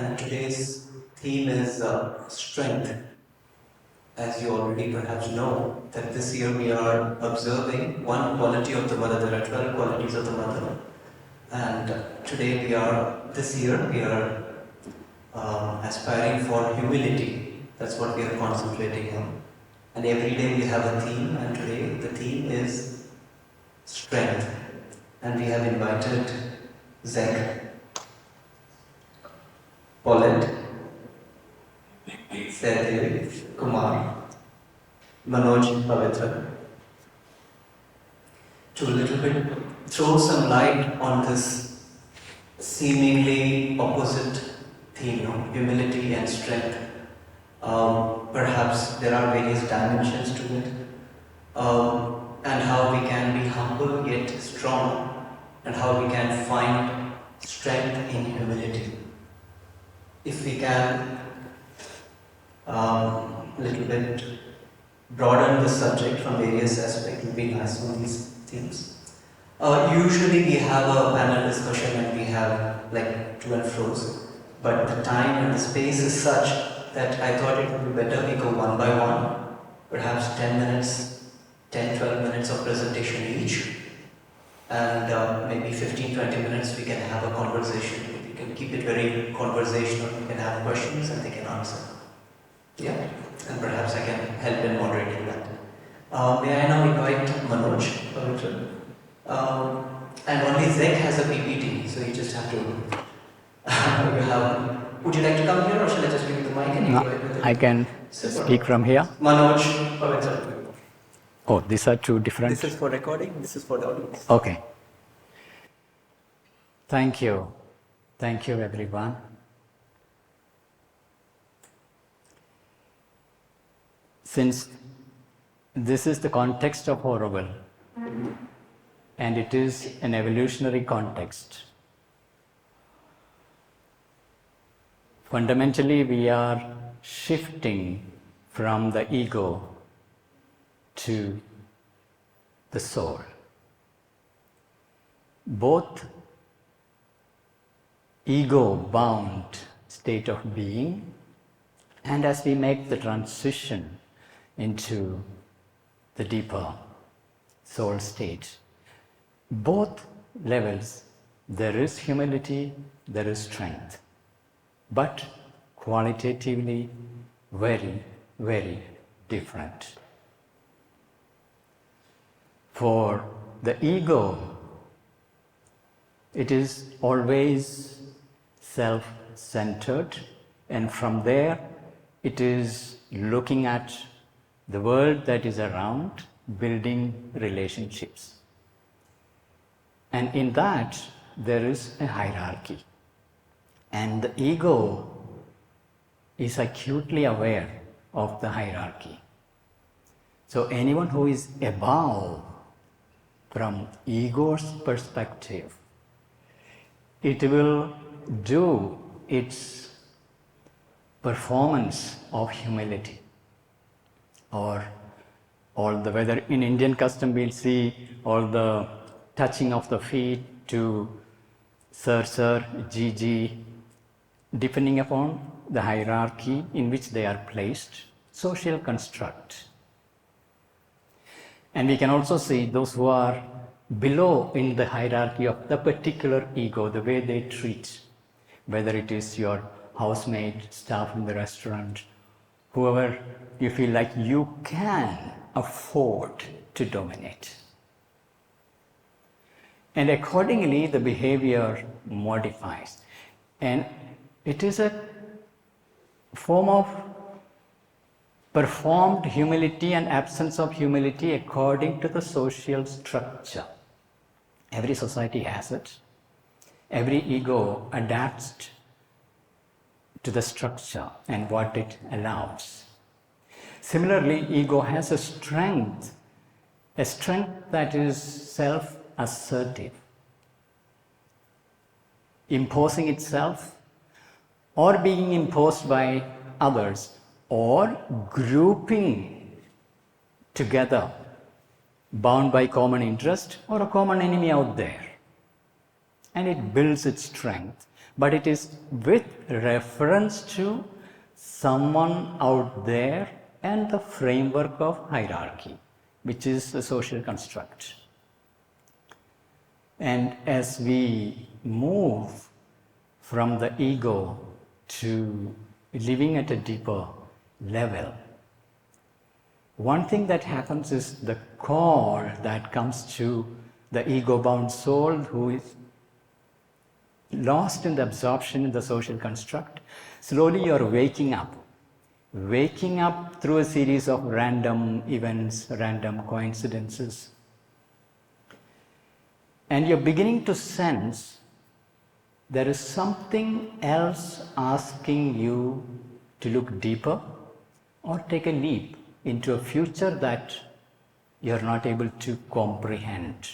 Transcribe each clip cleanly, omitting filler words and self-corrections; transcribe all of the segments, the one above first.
and today's theme is strength. As you already perhaps know, that this year we are observing one quality of the mother. There are 12 qualities of the mother, and this year we are aspiring for humility. That's what we are concentrating on. And every day we have a theme, and today the theme is strength. And we have invited Zech, Paulette, Sehdev Kumar, Manoj Pavithran to a little bit throw some light on this seemingly opposite theme, humility and strength. Perhaps there are various dimensions to it, and how we can be humble yet strong, and how we can find strength in humility. If we can a little bit broaden the subject from various aspects, it would be nice on these themes. Usually we have a panel discussion and we have like to and fro's, but the time and the space is such that I thought it would be better we go one by one, perhaps 10 minutes, 10-12 minutes of presentation each, and maybe 15-20 minutes we can have a conversation. We can keep it very conversational, we can have questions and they can answer. Yeah, and perhaps I can help in moderating that. May I now invite Manoj Pavithran? And only Zech has a PPT, so you just have to. Would you like to come here, or shall I just give you the mic and you go ahead with it? I can speak from here. Manoj Pavithran. Oh, these are two different. This is for recording. This is for the audience. Okay. Thank you, everyone. Since this is the context of Orwell, and it is an evolutionary context, fundamentally we are shifting from the ego to the soul. Both ego-bound state of being, and as we make the transition into the deeper soul state, both levels, there is humility, there is strength, but qualitatively very, very different. For the ego, it is always self-centered, and from there it is looking at the world that is around, building relationships. And in that, there is a hierarchy. And the ego is acutely aware of the hierarchy. So anyone who is above from ego's perspective, it will do its performance of humility. Or whether in Indian custom we'll see all the touching of the feet to sir, ji, depending upon the hierarchy in which they are placed, social construct. And we can also see those who are below in the hierarchy of the particular ego, the way they treat, whether it is your housemaid, staff in the restaurant, whoever you feel like you can afford to dominate. And accordingly, the behavior modifies. And it is a form of performed humility and absence of humility according to the social structure. Every society has it. Every ego adapts to the structure and what it allows. Similarly, ego has a strength that is self-assertive, imposing itself or being imposed by others, or grouping together, bound by common interest or a common enemy out there. And it builds its strength but it is with reference to someone out there and the framework of hierarchy, which is the social construct. And as we move from the ego to living at a deeper level, one thing that happens is the call that comes to the ego-bound soul who is lost in the absorption in the social construct. Slowly you're waking up through a series of random events, random coincidences. And you're beginning to sense there is something else asking you to look deeper or take a leap into a future that you're not able to comprehend.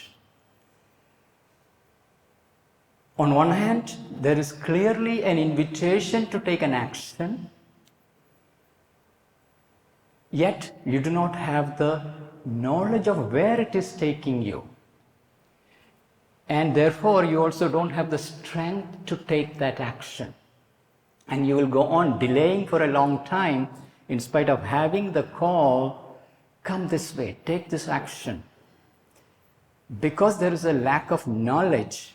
On one hand, there is clearly an invitation to take an action, yet you do not have the knowledge of where it is taking you. And therefore, you also don't have the strength to take that action. And you will go on delaying for a long time in spite of having the call, come this way, take this action. Because there is a lack of knowledge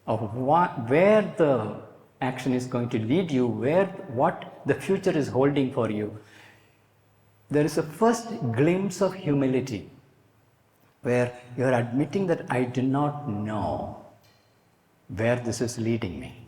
of where the action is going to lead you, what the future is holding for you. There is a first glimpse of humility where you are admitting that I do not know where this is leading me.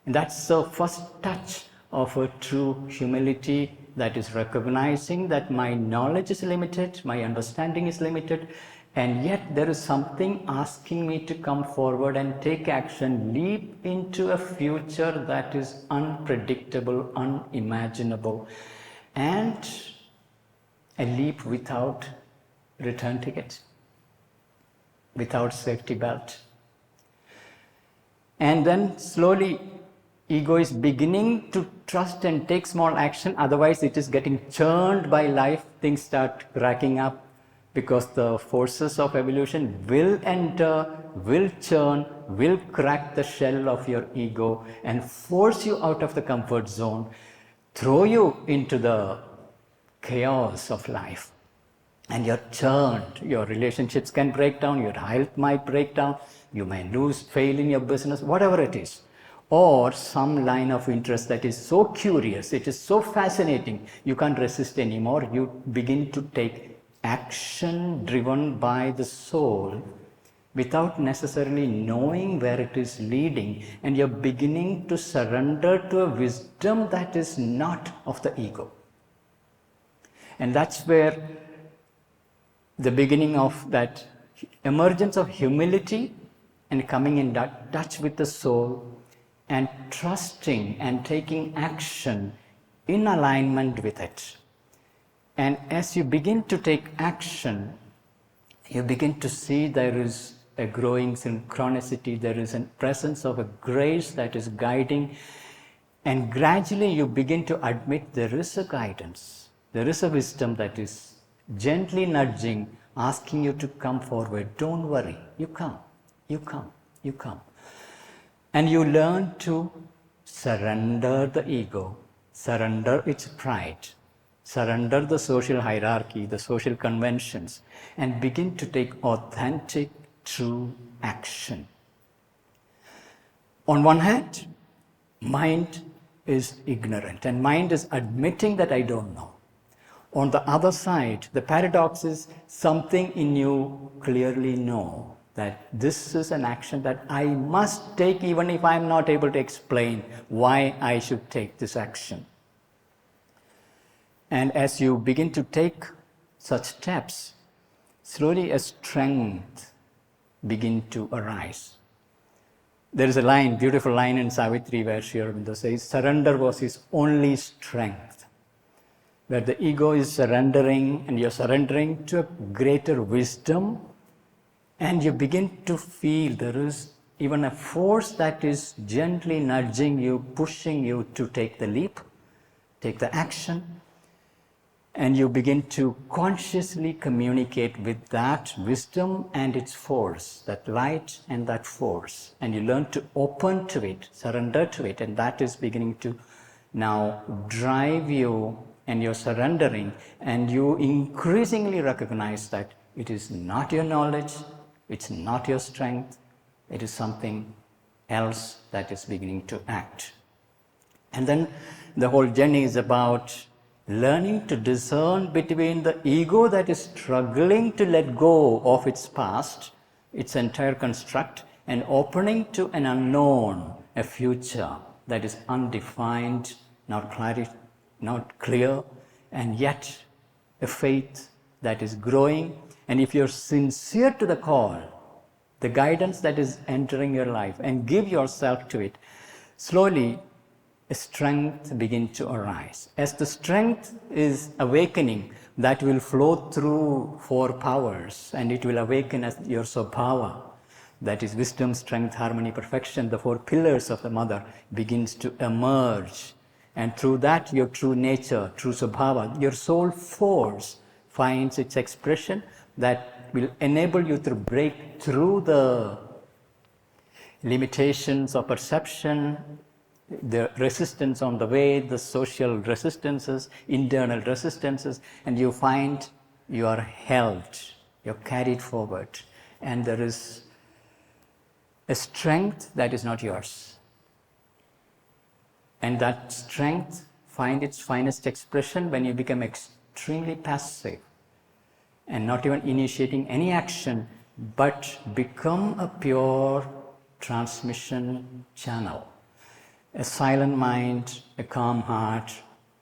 And that's the first touch of a true humility, that is recognizing that my knowledge is limited, my understanding is limited, and yet there is something asking me to come forward and take action, leap into a future that is unpredictable, unimaginable, and a leap without return ticket, without safety belt. And then slowly ego is beginning to trust and take small action, otherwise it is getting churned by life. Things start cracking up because the forces of evolution will enter, will churn, will crack the shell of your ego and force you out of the comfort zone, throw you into the chaos of life. And you're churned, your relationships can break down, your health might break down, you may fail in your business, whatever it is. Or some line of interest that is so curious, it is so fascinating, you can't resist anymore. You begin to take action driven by the soul without necessarily knowing where it is leading, and you're beginning to surrender to a wisdom that is not of the ego. And that's where the beginning of that emergence of humility and coming in touch with the soul and trusting and taking action in alignment with it. And as you begin to take action, you begin to see there is a growing synchronicity, there is a presence of a grace that is guiding, and gradually you begin to admit there is a guidance, there is a wisdom that is gently nudging, asking you to come forward. Don't worry, you come, you come, you come. And you learn to surrender the ego, surrender its pride, surrender the social hierarchy, the social conventions, and begin to take authentic, true action. On one hand, mind is ignorant, and mind is admitting that I don't know. On the other side, the paradox is something in you clearly know that this is an action that I must take, even if I'm not able to explain why I should take this action. And as you begin to take such steps, slowly a strength begins to arise. There is a line, beautiful line in Savitri where Sri Aurobindo says, surrender was his only strength. Where the ego is surrendering and you're surrendering to a greater wisdom, and you begin to feel there is even a force that is gently nudging you, pushing you to take the leap, take the action. and you begin to consciously communicate with that wisdom and its force, that light and that force, and you learn to open to it, surrender to it, and that is beginning to now drive you, and you're surrendering, and you increasingly recognize that it is not your knowledge, it's not your strength, it is something else that is beginning to act. And then the whole journey is about learning to discern between the ego that is struggling to let go of its past, its entire construct, and opening to an unknown, a future that is undefined, not clear, and yet a faith that is growing. And if you're sincere to the call, the guidance that is entering your life, and give yourself to it, slowly a strength begins to arise. As the strength is awakening, that will flow through four powers, and it will awaken as your Swabhava. That is wisdom, strength, harmony, perfection. The four pillars of the mother begins to emerge. And through that, your true nature, true Swabhava, your soul force finds its expression that will enable you to break through the limitations of perception, the resistance on the way, the social resistances, internal resistances, and you find you are held, you're carried forward, and there is a strength that is not yours. And that strength finds its finest expression when you become extremely passive and not even initiating any action, but become a pure transmission channel. A silent mind, a calm heart,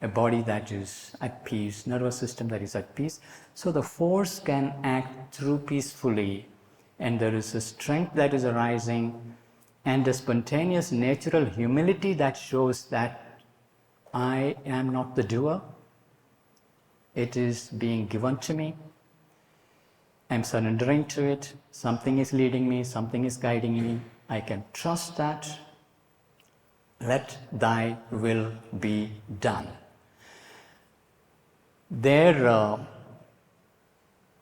a body that is at peace, nervous system that is at peace. So the force can act through peacefully, and there is a strength that is arising, and a spontaneous natural humility that shows that I am not the doer. It is being given to me. I'm surrendering to it. Something is leading me, something is guiding me. I can trust that. Let thy will be done. There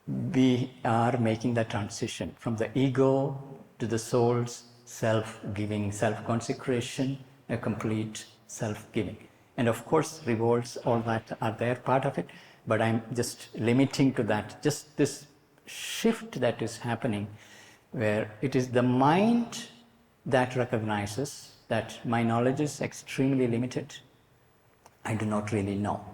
we are making the transition from the ego to the soul's self-giving, self-consecration, a complete self-giving. And of course, revolts, all that are there, part of it, but I'm just limiting to that, just this shift that is happening, where it is the mind that recognizes that my knowledge is extremely limited. I do not really know.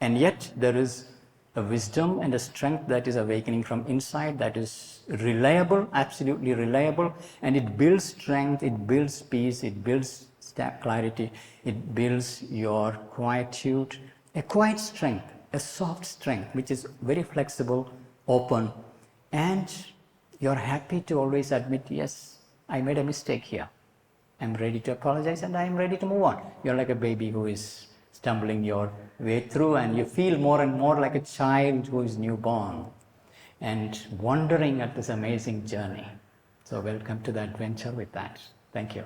And yet there is a wisdom and a strength that is awakening from inside, that is reliable, absolutely reliable, and it builds strength, it builds peace, it builds clarity, it builds your quietude, a quiet strength, a soft strength, which is very flexible, open, and you're happy to always admit, yes, I made a mistake here. I'm ready to apologize and I'm ready to move on. You're like a baby who is stumbling your way through, and you feel more and more like a child who is newborn and wondering at this amazing journey. So welcome to the adventure with that. Thank you.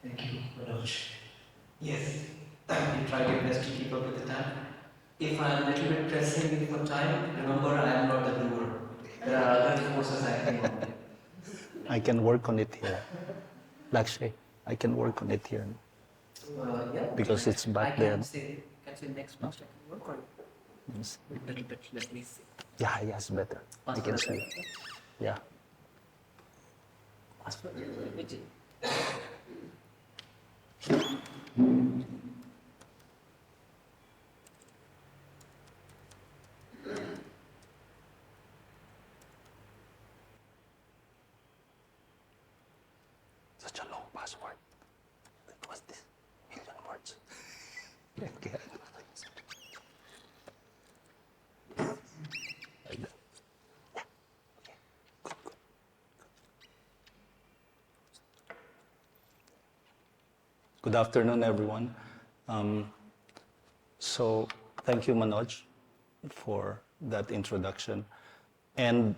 Thank you, Manoj. Yes, you tried your best to keep up with the time. If I'm a little bit pressing for time, remember I am not the doer. There are other forces acting on me. I can work on it here. Actually, I can work on it here. Yeah. Because it's back there. Can say next week I can work on it. Yes. A little bit, let me see. Yeah, yes, better. I can see. Yeah. Such a long password. What's this? Million words. Okay. Like that. Yeah. Okay. Good, good. Good afternoon, everyone. So thank you, Manoj, for that introduction. And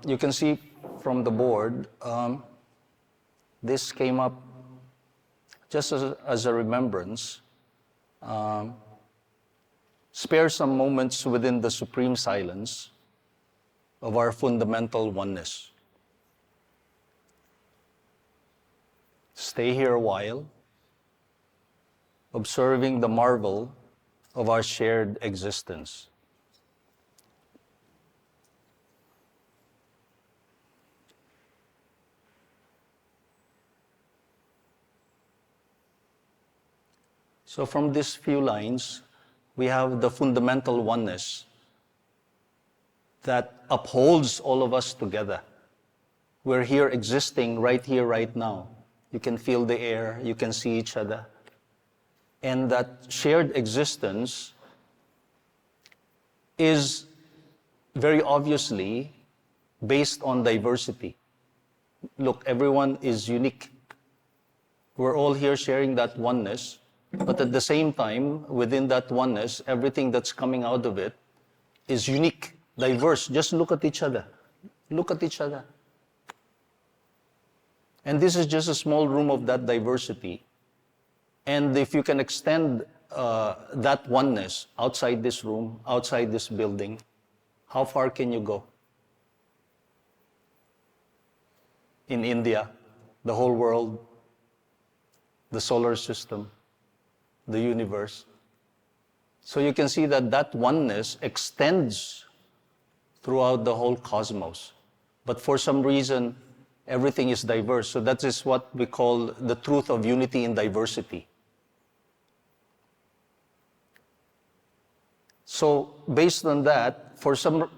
you can see from the board, this came up just as a remembrance. Spare some moments within the supreme silence of our fundamental oneness. Stay here a while, observing the marvel of our shared existence. So from these few lines, we have the fundamental oneness that upholds all of us together. We're here existing right here, right now. You can feel the air, you can see each other. And that shared existence is very obviously based on diversity. Look, everyone is unique. We're all here sharing that oneness, but at the same time, within that oneness, everything that's coming out of it is unique, diverse. Just look at each other. Look at each other. And this is just a small room of that diversity. And if you can extend that oneness outside this room, outside this building, how far can you go? In India, the whole world, the solar system, the universe. So you can see that that oneness extends throughout the whole cosmos. But for some reason, everything is diverse. So that is what we call the truth of unity in diversity. So based on that, for some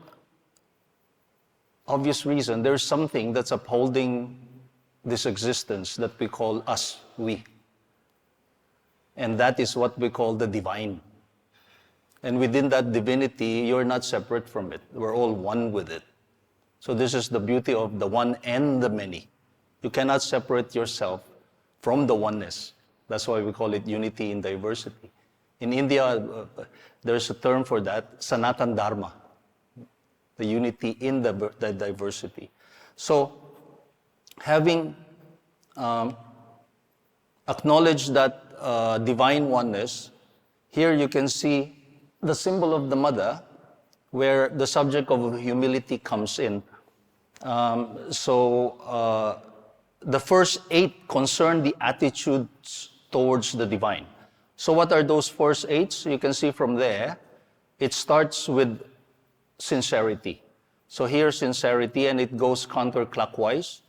obvious reason, there's something that's upholding this existence that we call us, we. And that is what we call the divine. And within that divinity, you're not separate from it. We're all one with it. So this is the beauty of the one and the many. You cannot separate yourself from the oneness. That's why we call it unity in diversity. In India, there's a term for that, Sanatan Dharma, the unity in the diversity. So having acknowledged that divine oneness, here you can see the symbol of the mother, where the subject of humility comes in. The first 8 concern the attitudes towards the divine. So what are those first 8? You can see from there, it starts with sincerity. So here sincerity, and it goes counterclockwise.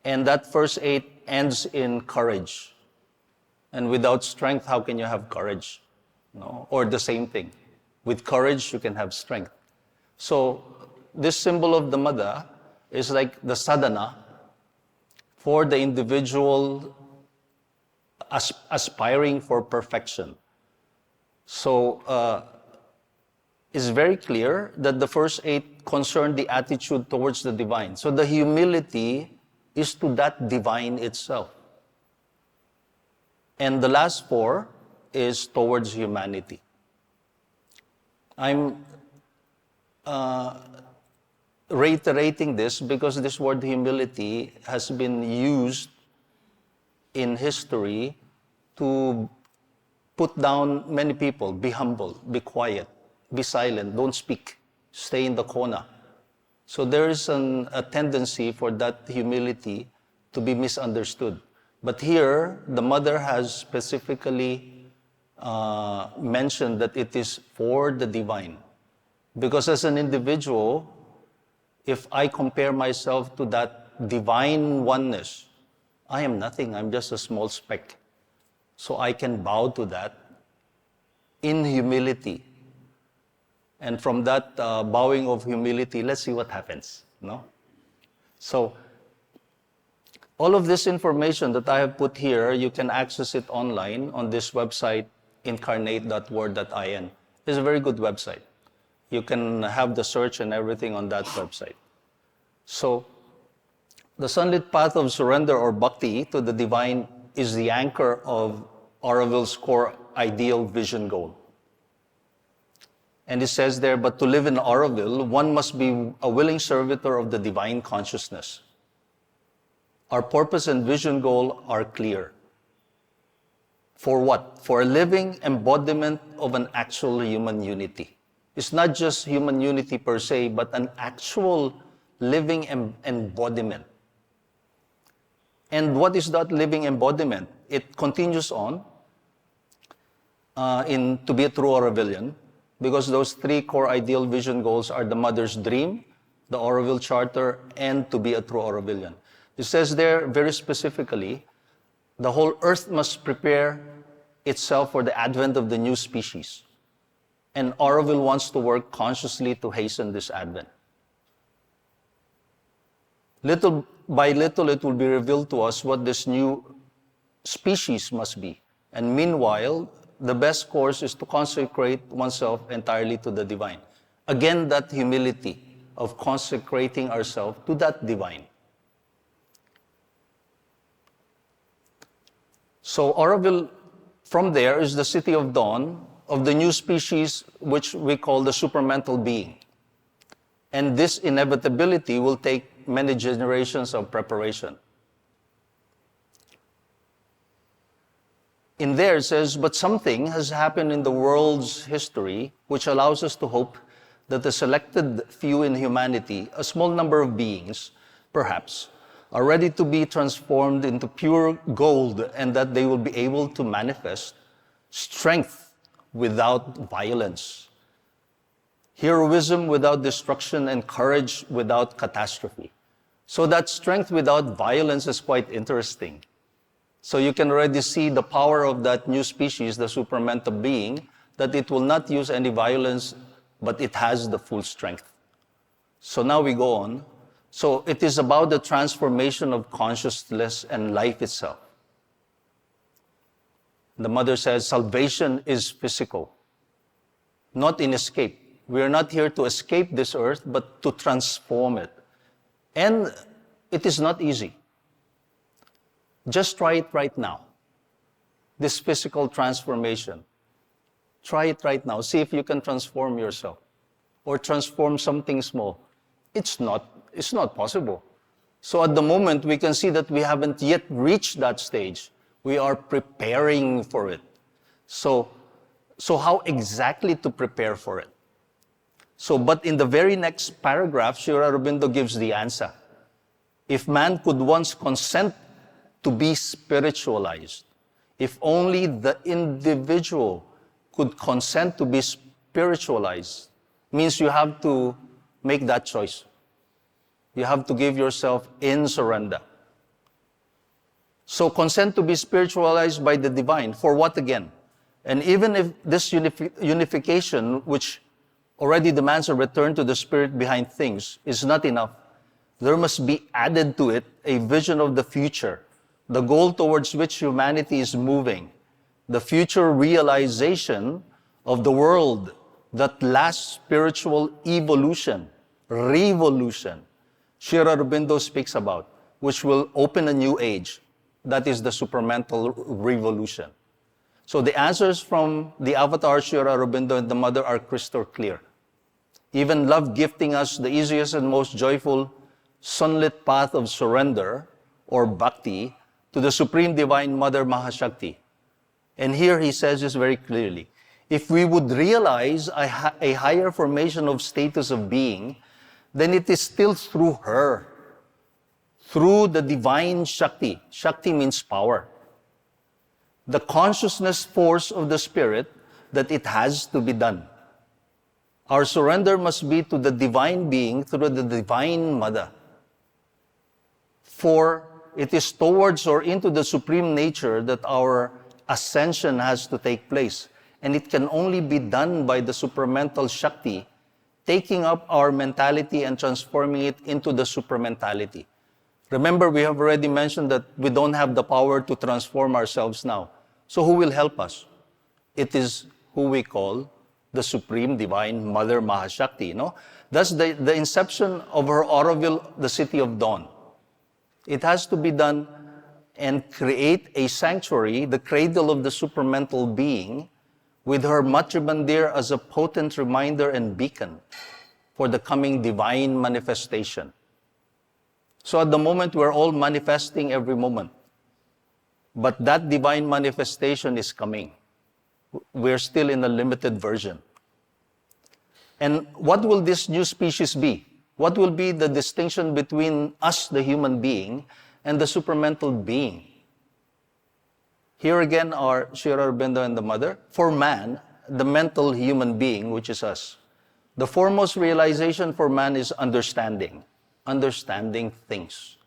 And that first 8 ends in courage. And without strength, how can you have courage? No? Or the same thing. With courage, you can have strength. So this symbol of the mother is like the sadhana for the individual aspiring for perfection. So it's very clear that the first 8 concern the attitude towards the divine. So the humility is to that divine itself. And the last 4 is towards humanity. I'm reiterating this because this word humility has been used in history to put down many people. Be humble, be quiet, be silent, don't speak, stay in the corner. So there is a tendency for that humility to be misunderstood. But here, the mother has specifically mentioned that it is for the divine. Because as an individual, if I compare myself to that divine oneness, I am nothing, I'm just a small speck. So I can bow to that in humility. And from that bowing of humility, let's see what happens, no? So, all of this information that I have put here, you can access it online on this website, incarnate.word.in. It's a very good website. You can have the search and everything on that website. So, the sunlit path of surrender or bhakti to the divine is the anchor of Auroville's core ideal vision goal. And it says there, but to live in Auroville, one must be a willing servitor of the divine consciousness. our purpose and vision goal are clear. For what? For a living embodiment of an actual human unity. It's not just human unity per se, but an actual living embodiment. And what is that living embodiment? It continues on to be a true Aurovillean, because those three core ideal vision goals are the mother's dream, the Auroville Charter, and to be a true Aurovillean. It says there very specifically, the whole earth must prepare itself for the advent of the new species. And Auroville wants to work consciously to hasten this advent. Little by little, it will be revealed to us what this new species must be. And meanwhile, the best course is to consecrate oneself entirely to the divine. Again, that humility of consecrating ourselves to that divine. So Auroville, from there, is the city of dawn of the new species, which we call the supramental being. And this inevitability will take many generations of preparation. In there it says, but something has happened in the world's history which allows us to hope that the selected few in humanity, a small number of beings, perhaps, are ready to be transformed into pure gold, and that they will be able to manifest strength without violence, heroism without destruction, and courage without catastrophe. So that strength without violence is quite interesting. So you can already see the power of that new species, the supramental being, that it will not use any violence, but it has the full strength. So now we go on. So it is about the transformation of consciousness and life itself. The mother says, salvation is physical, not in escape. We are not here to escape this earth, but to transform it. And it is not easy. Just try it right now. This physical transformation. Try it right now. See if you can transform yourself or transform something small. It's not possible. So at the moment, we can see that we haven't yet reached that stage. We are preparing for it. So how exactly to prepare for it? But in the very next paragraph, Sri Aurobindo gives the answer. If man could once consent to be spiritualized, if only the individual could consent to be spiritualized, means you have to make that choice. You have to give yourself in surrender. So consent to be spiritualized by the divine. For what again? And even if this unification, which already demands a return to the spirit behind things, is not enough, there must be added to it a vision of the future, the goal towards which humanity is moving, the future realization of the world, that last spiritual evolution, revolution, Sri Aurobindo speaks about, which will open a new age. That is the supramental revolution. So the answers from the avatar Sri Aurobindo and the mother are crystal clear. Even love gifting us the easiest and most joyful sunlit path of surrender or bhakti to the Supreme Divine Mother Mahashakti. And here he says this very clearly. If we would realize a higher formation of status of being, then it is still through her, through the divine Shakti. Shakti means power. The consciousness force of the spirit that it has to be done. Our surrender must be to the divine being through the divine mother. For it is towards or into the supreme nature that our ascension has to take place. And it can only be done by the supramental Shakti, taking up our mentality and transforming it into the supramentality. Remember, we have already mentioned that we don't have the power to transform ourselves now. So who will help us? It is who we call the Supreme Divine Mother Mahashakti. No? That's the inception of her Auroville, the city of dawn. It has to be done and create a sanctuary, the cradle of the supramental being, with her Matrimandir as a potent reminder and beacon for the coming divine manifestation. So at the moment, we're all manifesting every moment. But that divine manifestation is coming. We're still in a limited version. And what will this new species be? What will be the distinction between us, the human being, and the supramental being? Here again are Sri Aurobindo and the Mother. For man, the mental human being, which is us, the foremost realization for man is understanding things.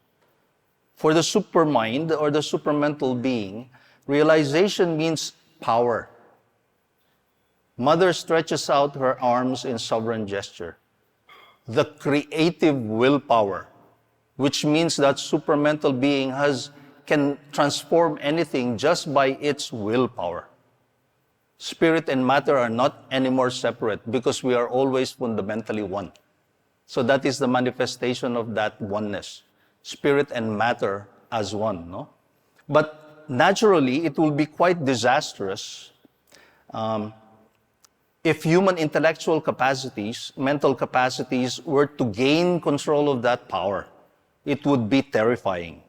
For the supermind or the supramental being, realization means power. Mother stretches out her arms in sovereign gesture. The creative willpower, which means that supramental being can transform anything just by its willpower. Spirit and matter are not anymore separate because we are always fundamentally one. So that is the manifestation of that oneness. Spirit and matter as one, no? But naturally, it will be quite disastrous if human intellectual capacities, mental capacities, were to gain control of that power. It would be terrifying.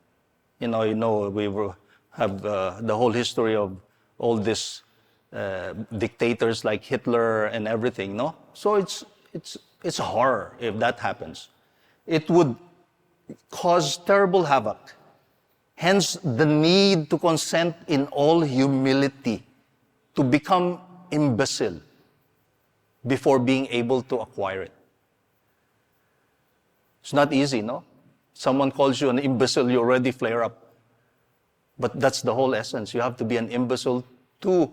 We have the whole history of all these dictators like Hitler and everything, no? So it's a horror if that happens. It would cause terrible havoc. Hence, the need to consent in all humility, to become imbecile before being able to acquire it. It's not easy, no? Someone calls you an imbecile, you already flare up. But that's the whole essence. You have to be an imbecile to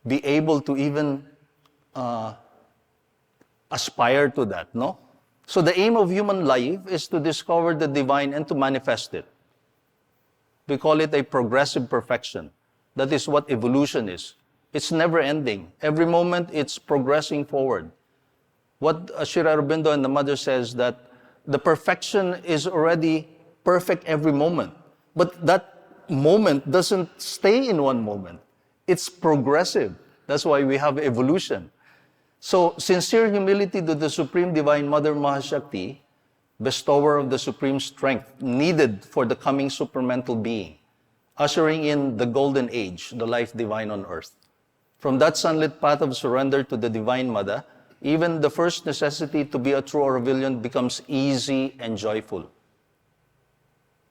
be able to even aspire to that, no? So the aim of human life is to discover the divine and to manifest it. We call it a progressive perfection. That is what evolution is. It's never ending. Every moment it's progressing forward. What Sri Aurobindo and the Mother says that the perfection is already perfect every moment. But that moment doesn't stay in one moment. It's progressive. That's why we have evolution. So, sincere humility to the Supreme Divine Mother Mahashakti, bestower of the supreme strength needed for the coming supramental being, ushering in the golden age, the life divine on earth. From that sunlit path of surrender to the Divine Mother, even the first necessity to be a true Aurovillian becomes easy and joyful.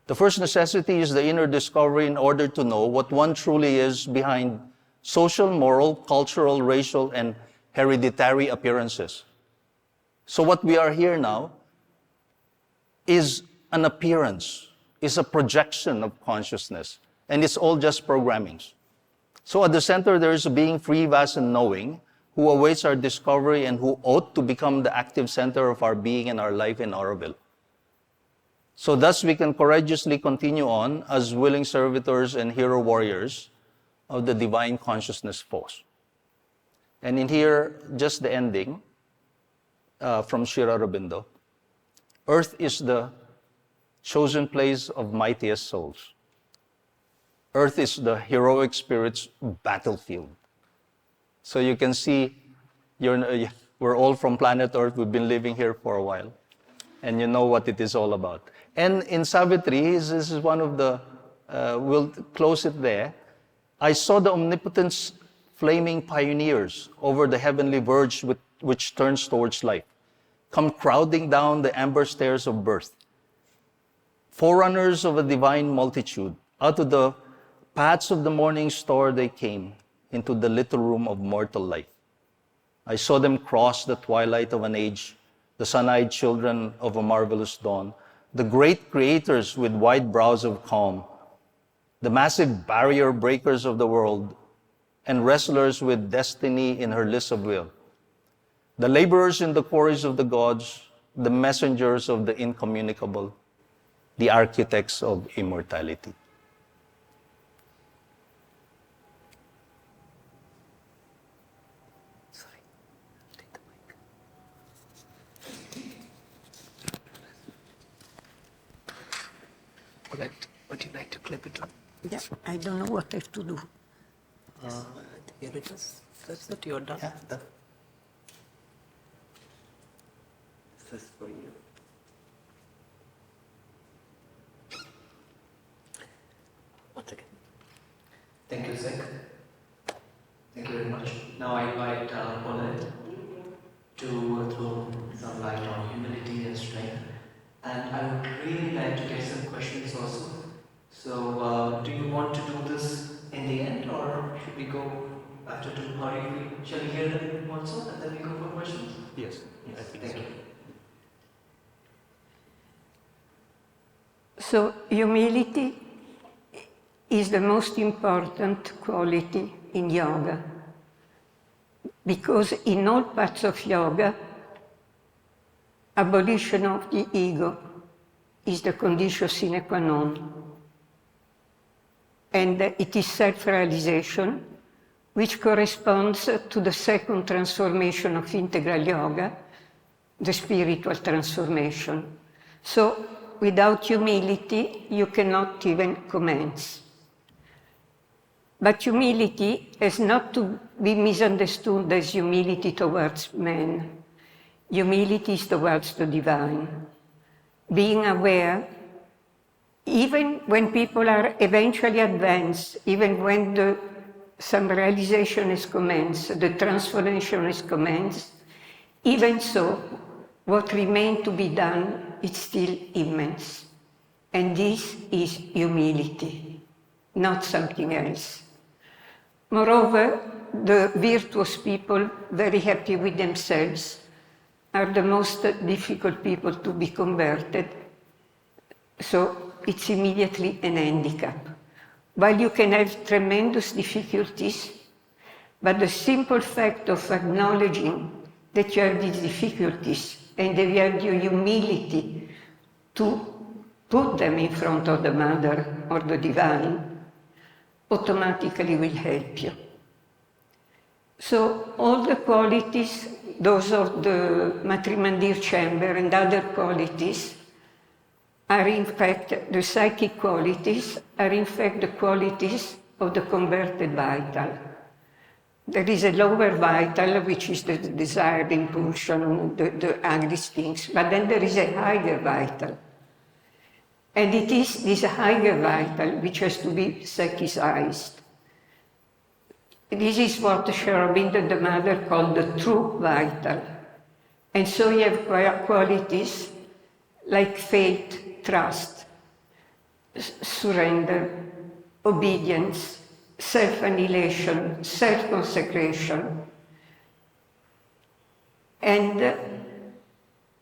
The first necessity is the inner discovery in order to know what one truly is behind social, moral, cultural, racial, and hereditary appearances. So what we are here now is an appearance, is a projection of consciousness, and it's all just programmings. So at the center there is a being free, vast, and knowing, who awaits our discovery and who ought to become the active center of our being and our life in Auroville. So thus we can courageously continue on as willing servitors and hero warriors of the divine consciousness force. And in here, just the ending from Sri Aurobindo. Earth is the chosen place of mightiest souls. Earth is the heroic spirit's battlefield. So you can see, we're all from planet Earth. We've been living here for a while. And you know what it is all about. And in Savitri, this is one of the, we'll close it there. I saw the omnipotence flaming pioneers over the heavenly verge which turns towards life, come crowding down the amber stairs of birth. Forerunners of a divine multitude, out of the paths of the morning star they came into the little room of mortal life. I saw them cross the twilight of an age, the sun-eyed children of a marvelous dawn, the great creators with wide brows of calm, the massive barrier breakers of the world, and wrestlers with destiny in her list of will. The laborers in the quarries of the gods, the messengers of the incommunicable, the architects of immortality. Sorry, take the mic. Paulette, would you like to clip it on? Yeah, I don't know what I have to do. Here it is. That's it, you're done. Yeah, done. This is for you. Thank you, Zech. Thank you very much. Now I invite Paulette to throw some light on humility and strength. And I would really like to get some questions also. So, do you want to do this in the end, or should we go after two? Or shall we hear them also, and then we go for questions? Yes, Yes, thank you. So humility is the most important quality in yoga, because in all parts of yoga, abolition of the ego is the condition sine qua non. And it is self-realization, which corresponds to the second transformation of integral yoga, the spiritual transformation. So without humility, you cannot even commence. But humility is not to be misunderstood as humility towards men. Humility is towards the divine. Being aware, even when people are eventually advanced, even when some realization is commenced, the transformation is commenced, even so, what remains to be done is still immense. And this is humility, not something else. Moreover, the virtuous people, very happy with themselves, are the most difficult people to be converted. So it's immediately an handicap. While you can have tremendous difficulties, but the simple fact of acknowledging that you have these difficulties and that you have the humility to put them in front of the Mother or the Divine automatically will help you. So all the qualities, those of the Matrimandir chamber and other qualities, are in fact, the psychic qualities are in fact the qualities of the converted vital. There is a lower vital, which is the desire, the impulsion, the ugly things, but then there is a higher vital. And it is this higher vital which has to be psychicized. This is what Sri Aurobindo, the Mother, called the true vital. And so you have qualities like faith, trust, surrender, obedience, self-annihilation, self-consecration. And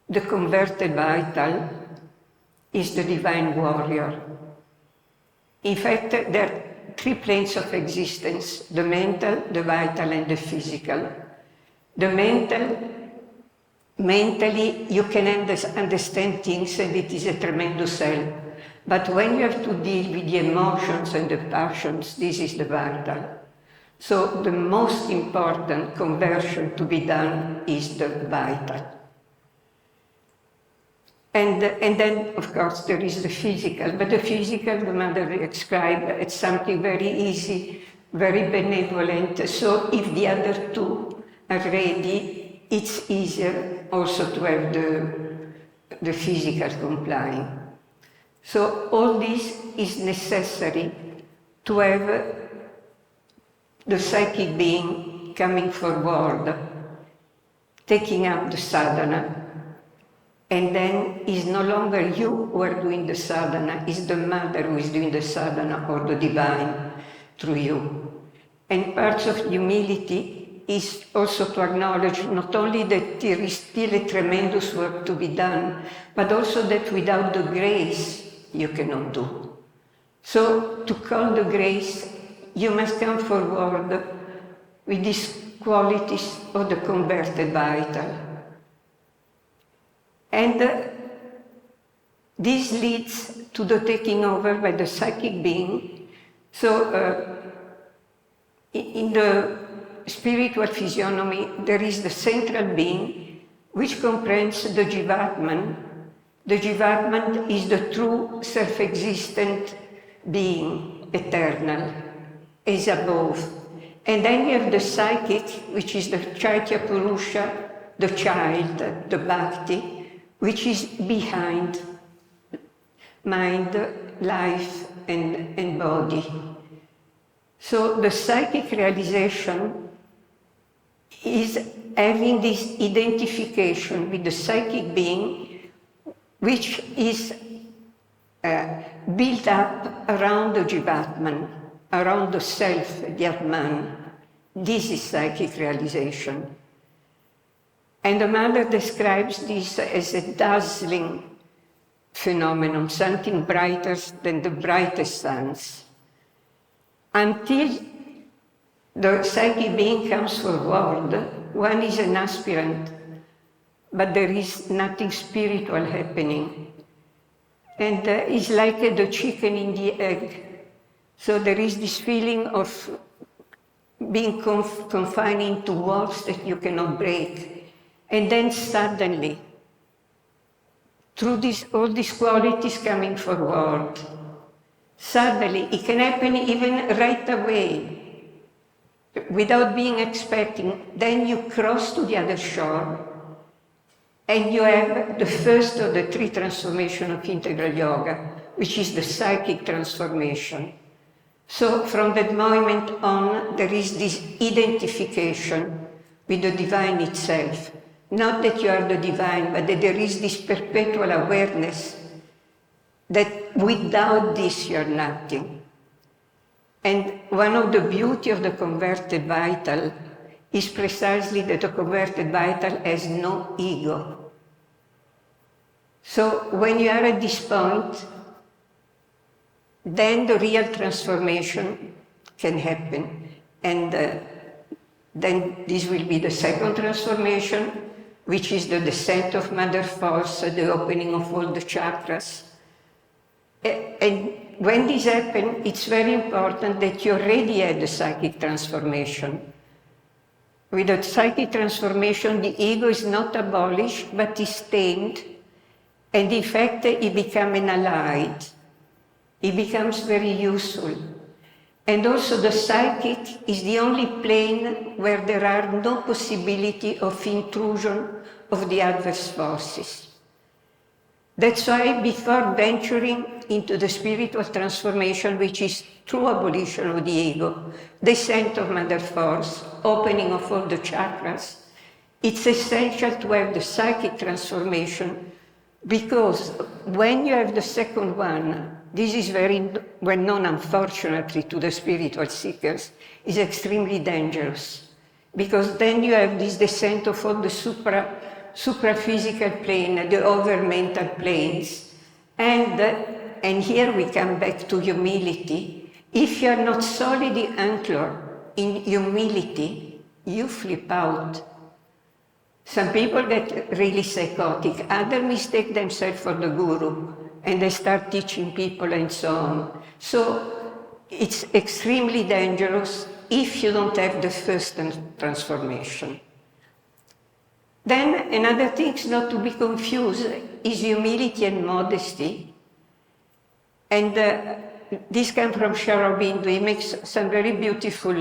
the converted vital is the divine warrior. In fact, there are three planes of existence: the mental, the vital, and the physical. The mental, mentally you can understand things and it is a tremendous help. But when you have to deal with the emotions and the passions, this is the vital. So the most important conversion to be done is the vital. And then, of course, there is the physical. But the physical, the Mother described as something very easy, very benevolent. So if the other two are ready, it's easier also to have the physical complying. So all this is necessary to have the psychic being coming forward, taking up the sadhana. And then it's no longer you who are doing the sadhana, it's the Mother who is doing the sadhana, or the divine through you. And part of humility is also to acknowledge not only that there is still a tremendous work to be done, but also that without the grace you cannot do. So to call the grace, you must come forward with these qualities of the converted vital. And this leads to the taking over by the psychic being. So in the spiritual physiognomy, there is the central being, which comprehends the Jivatman. The Jivatman is the true self-existent being, eternal, is above. And then you have the psychic, which is the Chaitya Purusha, the child, the Bhakti, which is behind mind, life, and body. So the psychic realization is having this identification with the psychic being, which is built up around the Jivatman, around the self, the Atman. This is psychic realization. And the mother describes this as a dazzling phenomenon, something brighter than the brightest suns. Until the psychic being comes forward, one is an aspirant, but there is nothing spiritual happening. And it's like the chicken in the egg. So there is this feeling of being confined into walls that you cannot break. And then suddenly, through all these qualities coming forward, suddenly it can happen even right away, without being expecting. Then you cross to the other shore, and you have the first of the three transformations of integral yoga, which is the psychic transformation. So from that moment on, there is this identification with the divine itself. Not that you are the divine, but that there is this perpetual awareness that without this you are nothing. And one of the beauty of the converted vital is precisely that the converted vital has no ego. So when you are at this point, then the real transformation can happen. And then this will be the second transformation, which is the descent of Mother Force, the opening of all the chakras. And when this happens, it's very important that you already had the psychic transformation. With the psychic transformation, the ego is not abolished, but is tamed. And in fact, it becomes an ally. It becomes very useful. And also the psychic is the only plane where there are no possibility of intrusion of the adverse forces. That's why before venturing into the spiritual transformation, which is true abolition of the ego, descent of Mother Force, opening of all the chakras, it's essential to have the psychic transformation, because when you have the second one, this is very well known, unfortunately, to the spiritual seekers, is extremely dangerous. Because then you have this descent of all the supra-physical plane, the over-mental planes. And here we come back to humility. If you are not solidly anchored in humility, you flip out. Some people get really psychotic. Others mistake themselves for the guru, and they start teaching people and so on. So it's extremely dangerous if you don't have the first transformation. Then another thing not to be confused is humility and modesty. And this comes from Sri Aurobindo. He makes some very beautiful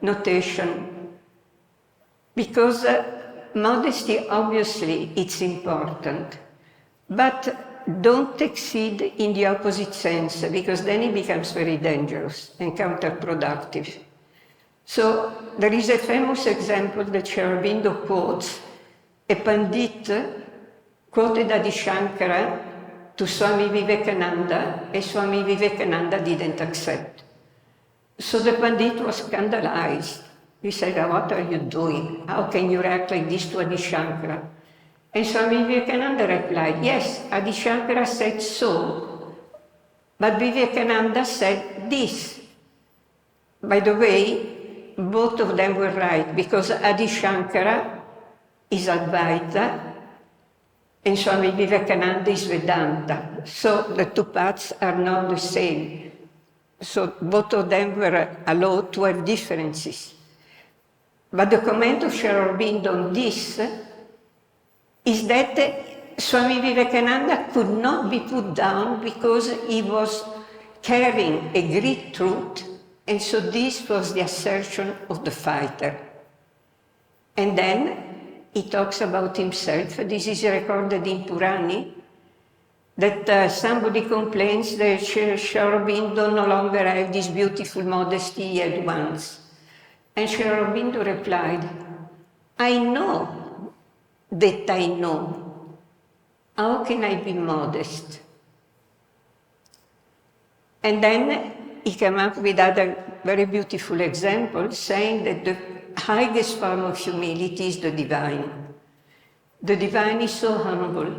notation. Because modesty, obviously, it's important. But don't exceed in the opposite sense, because then it becomes very dangerous and counterproductive. So there is a famous example that Sri Aurobindo quotes. A Pandit quoted Adi Shankara to Swami Vivekananda, and Swami Vivekananda didn't accept. So the Pandit was scandalized. He said, "What are you doing? How can you react like this to Adi Shankara?" And Swami Vivekananda replied, "Yes, Adi Shankara said so, but Vivekananda said this." By the way, both of them were right, because Adi Shankara is Advaita, and Swami Vivekananda is Vedanta. So the two paths are not the same. So both of them were allowed to have differences. But the comment of Sri Aurobindo on this is that Swami Vivekananda could not be put down because he was carrying a great truth, and so this was the assertion of the fighter. And then he talks about himself. This is recorded in Purani. that somebody complains that Sri Aurobindo no longer have this beautiful modesty he had once. And Sri Aurobindo replied, I know that I know. How can I be modest? And then he came up with other very beautiful examples, saying that the highest form of humility is the divine. The divine is so humble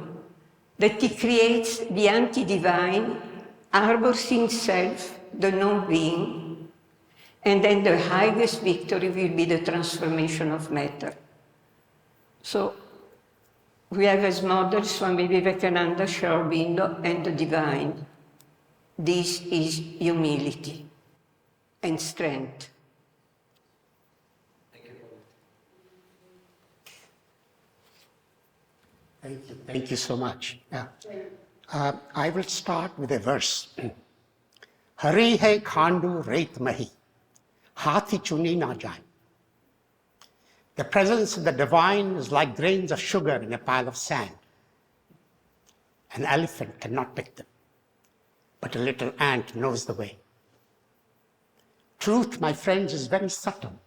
that he creates the anti-divine, harbors himself the non-being, and then the highest victory will be the transformation of matter. So we have as models Swami Vivekananda, Sri Aurobindo, and the divine. This is humility and strength. Thank you so much. Yeah. I will start with a verse. Hari hai khandu reit mahi, hathi chuni na jai. The presence of the divine is like grains of sugar in a pile of sand. An elephant cannot pick them, but a little ant knows the way. Truth, my friends, is very subtle.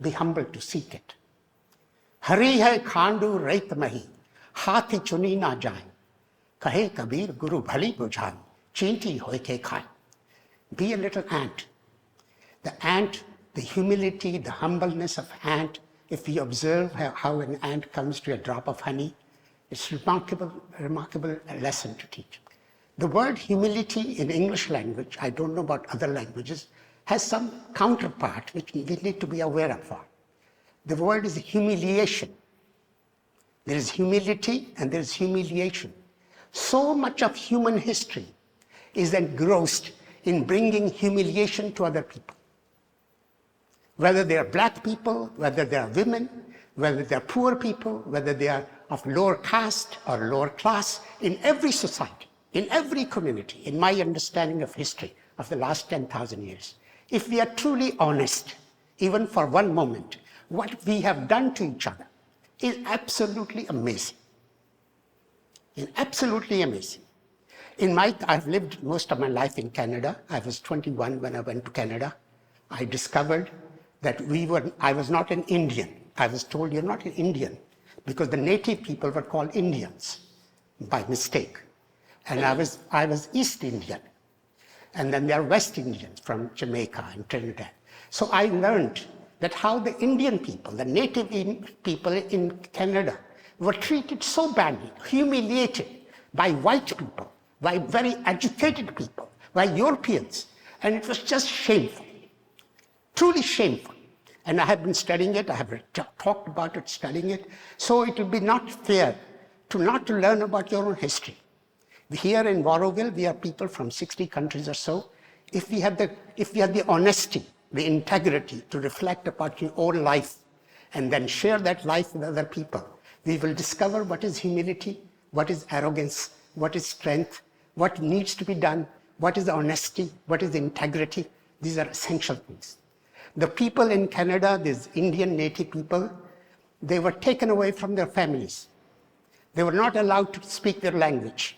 Be humble to seek it. Hari hai khandu reit mahi, hathi chuni na jai. Kahe Kabir Guru bhali bujhan, chinti hoy ke khai. Be a little ant. The ant, the humility, the humbleness of ant, if we observe how an ant comes to a drop of honey, it's a remarkable lesson to teach. The word humility in English language, I don't know about other languages, has some counterpart which we need to be aware of. The word is humiliation. There is humility and there is humiliation. So much of human history is engrossed in bringing humiliation to other people. Whether they are black people, whether they are women, whether they are poor people, whether they are of lower caste or lower class, in every society, in every community, in my understanding of history of the last 10,000 years, if we are truly honest, even for one moment, what we have done to each other is absolutely amazing. It's absolutely amazing. I've lived most of my life in Canada. I was 21 when I went to Canada. I discovered that I was not an Indian. I was told you're not an Indian because the native people were called Indians by mistake. And I was East Indian. And then there are West Indians from Jamaica and Trinidad. So I learned that how the Indian people, the native people in Canada, were treated so badly, humiliated by white people, by very educated people, by Europeans. And it was just shameful, truly shameful. And I have been studying it, I have talked about it, studying it. So it will be not fair to not to learn about your own history. Here in Warrowville, we are people from 60 countries or so. If we have the honesty, the integrity to reflect about your own life and then share that life with other people, we will discover what is humility, what is arrogance, what is strength, what needs to be done, what is honesty, what is integrity. These are essential things. The people in Canada, these Indian native people, they were taken away from their families. They were not allowed to speak their language.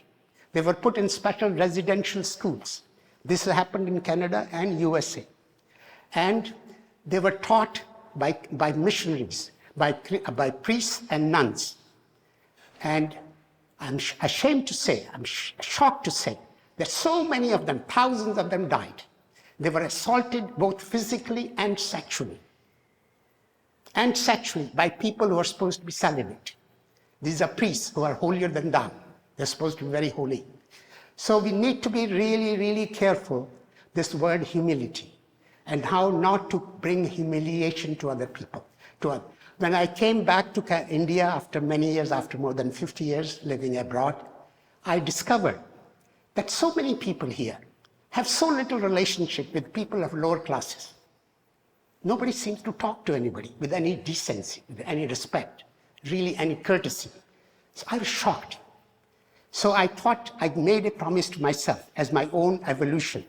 They were put in special residential schools. This happened in Canada and USA. And they were taught by missionaries, by priests and nuns. And I'm ashamed to say, I'm shocked to say, that so many of them, thousands of them died. They were assaulted both physically and sexually. And sexually by people who are supposed to be celibate. These are priests who are holier than thou. They're supposed to be very holy. So we need to be really, really careful, this word humility, and how not to bring humiliation to other people. When I came back to India after many years, after more than 50 years living abroad, I discovered that so many people here have so little relationship with people of lower classes. Nobody seems to talk to anybody with any decency, with any respect, really any courtesy. So I was shocked. So I thought, I made a promise to myself as my own evolution,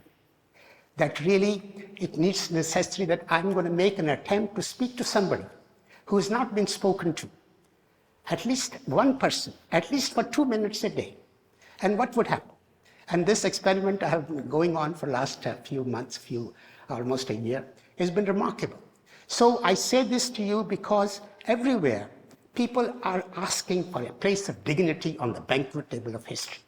that really it needs necessary that I'm going to make an attempt to speak to somebody who has not been spoken to. At least one person, at least for 2 minutes a day. And what would happen? And this experiment I have been going on for last few months, almost a year, has been remarkable. So I say this to you because everywhere people are asking for a place of dignity on the banquet table of history.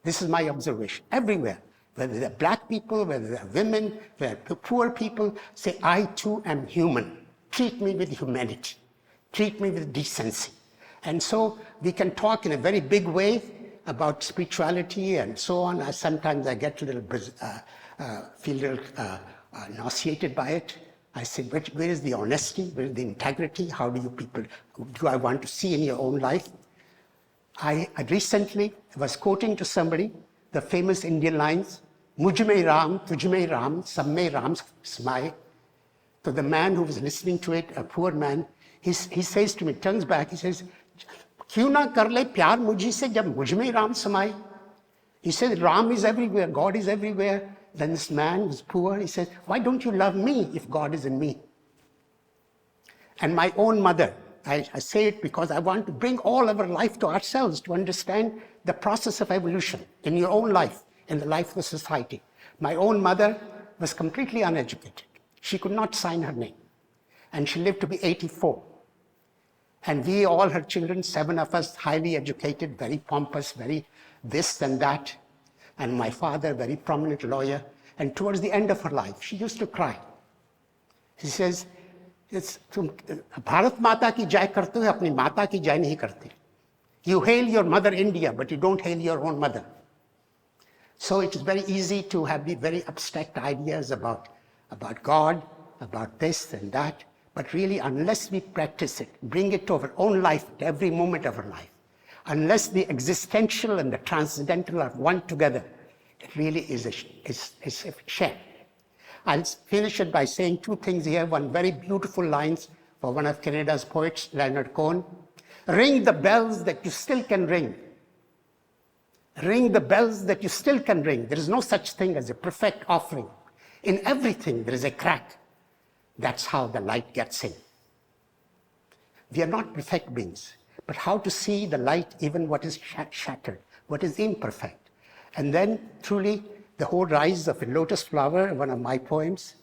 This is my observation. Everywhere, whether they're black people, whether they're women, whether they're poor people, say, I too am human. Treat me with humanity. Treat me with decency. And so we can talk in a very big way about spirituality and so on. Sometimes I get a little, feel a little nauseated by it. I say, where is the honesty? Where is the integrity? How do you people, do I want to see in your own life? I recently was quoting to somebody the famous Indian lines, Mujh mein Ram, Tujh mein Ram, Sab mein Ram Samaye. So the man who was listening to it, a poor man, he says to me, turns back, he says, क्यों ना कर ले प्यार मुझी से जब मुझ में राम समाए? He said, Ram is everywhere, God is everywhere. Then this man who's poor, he says, why don't you love me if God is in me? And my own mother, I say it because I want to bring all our life to ourselves to understand the process of evolution in your own life, in the life of the society. My own mother was completely uneducated. She could not sign her name. And she lived to be 84. And we, all her children, 7 of us, highly educated, very pompous, very this and that. And my father, very prominent lawyer. And towards the end of her life, she used to cry. She says, तुम भारत माता की जय करते हो, अपनी माता की जय नहीं करते. You hail your mother India, but you don't hail your own mother. So it is very easy to have the very abstract ideas about God, about this and that. But really, unless we practice it, bring it to our own life at every moment of our life, unless the existential and the transcendental are one together, it really is a shame. I'll finish it by saying 2 things here. One very beautiful lines for one of Canada's poets, Leonard Cohen. Ring the bells that you still can ring. Ring the bells that you still can ring. There is no such thing as a perfect offering. In everything, there is a crack. That's how the light gets in. We are not perfect beings, but how to see the light, even what is shattered, what is imperfect. And then, truly, the whole rise of a lotus flower, one of my poems.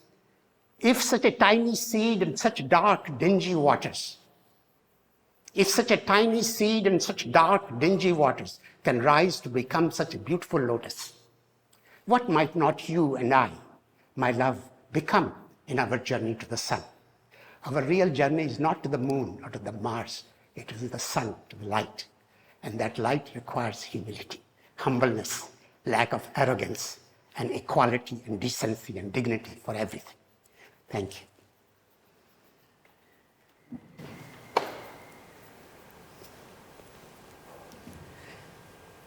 If such a tiny seed in such dark, dingy waters, if such a tiny seed in such dark, dingy waters can rise to become such a beautiful lotus, what might not you and I, my love, become in our journey to the sun? Our real journey is not to the moon or to the Mars. It is to the sun, to the light. And that light requires humility, humbleness, lack of arrogance, and equality and decency and dignity for everything. Thank you.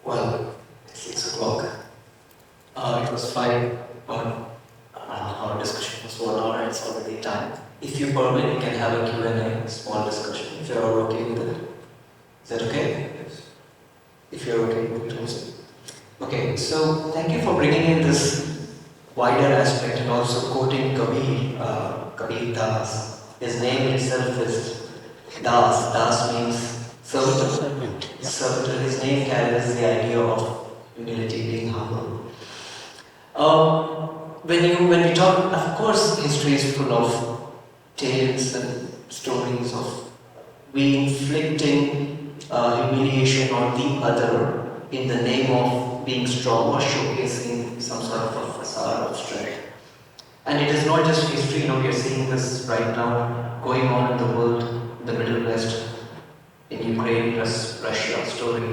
Well, it's 6 o'clock. It was 5, our discussion was 1 hour, it's already time. If you permit, we can have a Q&A, small discussion, if you're all okay with it. Is that okay? Yes. If you're okay with it. Okay, so thank you for bringing in this wider aspect and also quoting Kabir Das. His name itself is Das. Das means servitor. Yep. Servitor. His name carries the idea of humility, being humble. When we talk, of course, history is full of tales and stories of we inflicting humiliation on the other in the name of being strong or showcasing some sort of a facade of strength. And it is not just history, we are seeing this right now going on in the world, in the Middle West, in Ukraine, Russia, story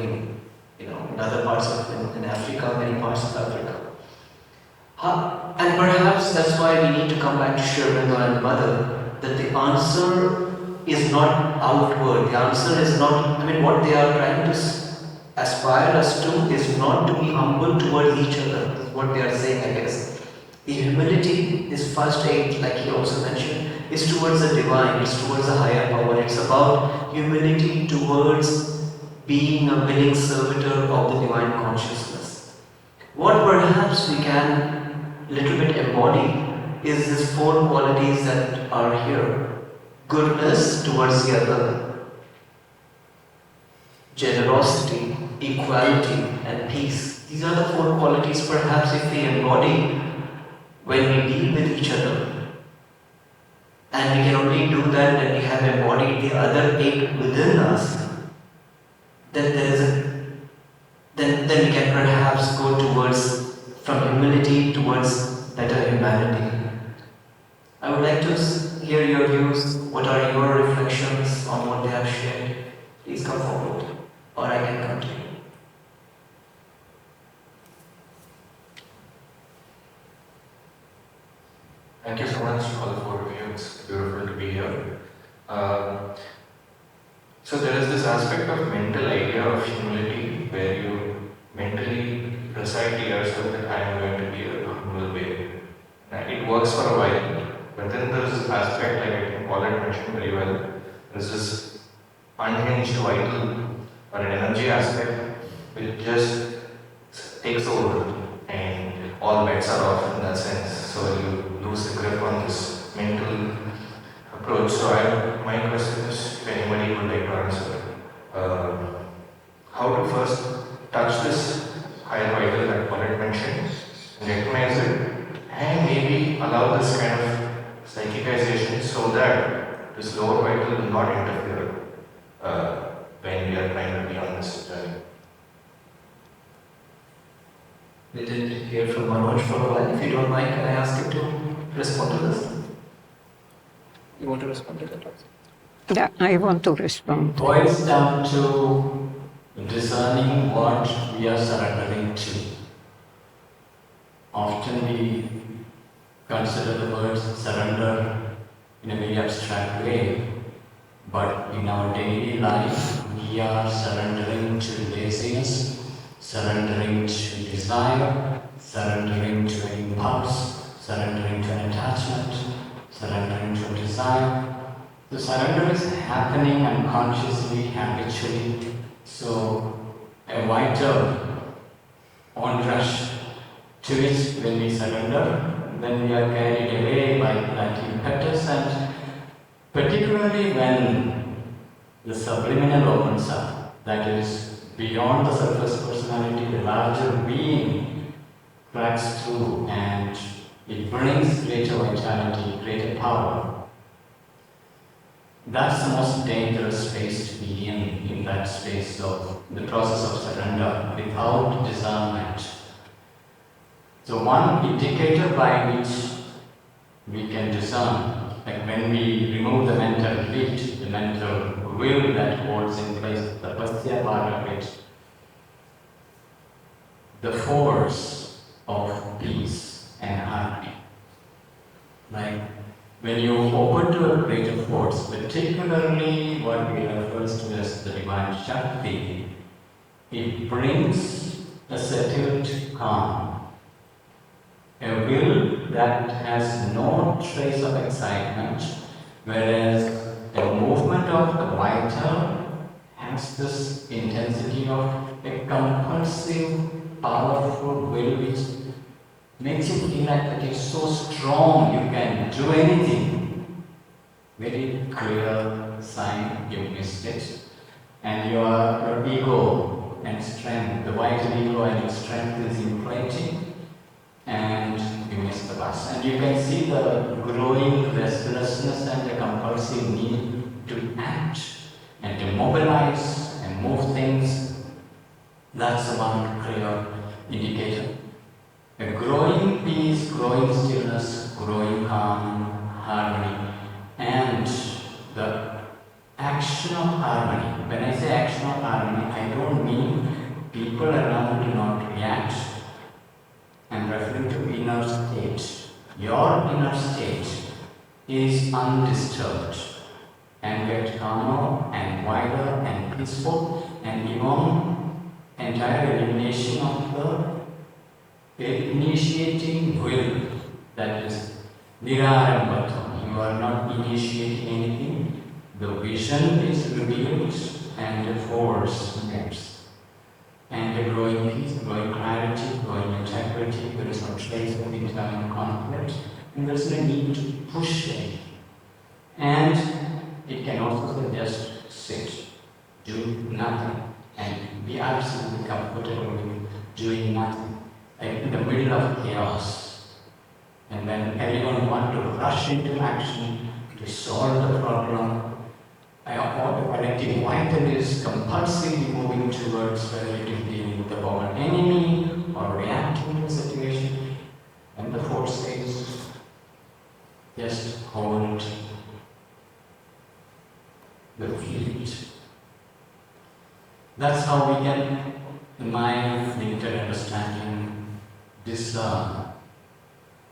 in other parts of in Africa, many parts of Africa. And perhaps that's why we need to come back to Shervinda and Mother, that the answer is not outward. The answer is not, what they are trying to aspire us to is not to be humble towards each other. That's what they are saying, I guess. The humility, this first aid, like he also mentioned, is towards the divine, it's towards a higher power. It's about humility towards being a willing servitor of the divine consciousness. What perhaps we can little bit embody is these 4 qualities that are here. Goodness towards the other, generosity, equality, and peace. These are the four qualities perhaps if we embody when we deal with each other. And we can only do that when we have embodied the other eight within us. Then there is then we can perhaps go towards from humility towards better humanity. I would like to hear your views. What are your reflections on what they have shared? Please come forward, or I can continue. Thank you so much, all four of you. It's beautiful to be here. So there is this aspect of mental idea of humility where you mentally recite to yourself that I am going to be a humble babe. And it works for a while, but then there is this aspect, like I think Paulette mentioned very well, there's this unhinged vital or an energy aspect which just takes over and all bets are off in that sense. So you lose the grip on this mental approach. So my question is, if anybody would like to answer, how to first touch this higher vital that Paulette mentioned, and recognize it, and maybe allow this kind of psychicization so that this lower vital will not interfere when we are trying to be on this journey. We didn't hear from Manoj for a while. If you don't mind, can I ask you to respond to this? You want to respond to that also? Yeah, I want to respond. Boils down to discerning what we are surrendering to. Often we consider the word surrender in a very abstract way, but in our daily life we are surrendering to laziness, surrendering to desire, surrendering to an impulse, surrendering to an attachment, surrendering to a desire. The surrender is happening unconsciously, habitually. So a vital onrush to it when we surrender, then we are carried away by that impetus, and particularly when the subliminal opens up, that is beyond the surface personality, the larger being cracks through and it brings greater vitality, greater power. That's the most dangerous space to be in that space of the process of surrender without discernment. So one indicator by which we can discern, like when we remove the mental weight, the mental will that holds in place the pasya part of it, the force of peace and harmony. Like when you open to a greater force, particularly what we refer to as the divine Shakti, it brings a settled calm, a will that has no trace of excitement, whereas the movement of the vital has this intensity of a compulsive, powerful will which makes you feel like that you're so strong, you can do anything. Very clear sign you missed it. And your ego and strength, the vital ego and your strength is inflating, and you miss the bus. And you can see the growing restlessness and the compulsive need to act and to mobilize and move things. That's the one clear indicator. A growing peace, growing stillness, growing calm, harmony, and the action of harmony. When I say action of harmony, I don't mean people around do not react. I'm referring to inner state. Your inner state is undisturbed and yet calmer and wider and peaceful, and even entire elimination of the initiating will, that is nirarambata. You are not initiating anything. The vision is revealed and the force moves. And a growing peace, growing clarity, growing integrity. There is no trace of internal conflict, and there is no need to push it. And it can also just sit, do nothing. and be absolutely comfortable with doing nothing, like in the middle of chaos. And when everyone wants to rush into action to solve the problem, or the collective vital is compulsively moving towards whether it is dealing with the common enemy or reacting to the situation. And the fourth says, just hold the feet. That's how we can, in my limited understanding, discern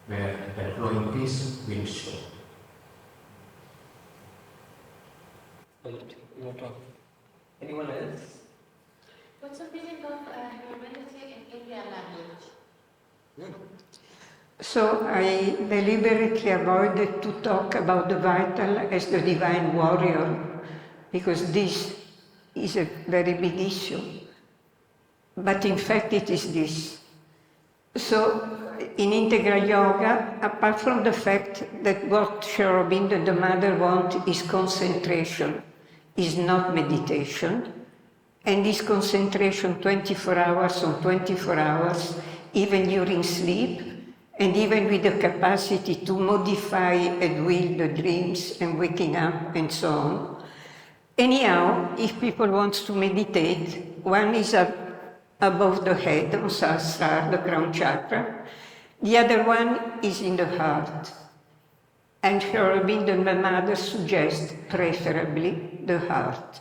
where that flowing peace will show. Anyone else? What's the meaning of humanity in Indian language? So I deliberately avoided to talk about the vital as the divine warrior, because this is a very big issue. But in fact it is this. So in integral yoga, apart from the fact that what Sri Aurobindo and the mother want is concentration, is not meditation, and is concentration 24 hours on 24 hours, even during sleep, and even with the capacity to modify at will the dreams and waking up and so on. Anyhow, if people want to meditate, one is above the head on Sahasrara, the crown chakra, the other one is in the heart. And Sri Aurobindo and my mother suggest preferably the heart,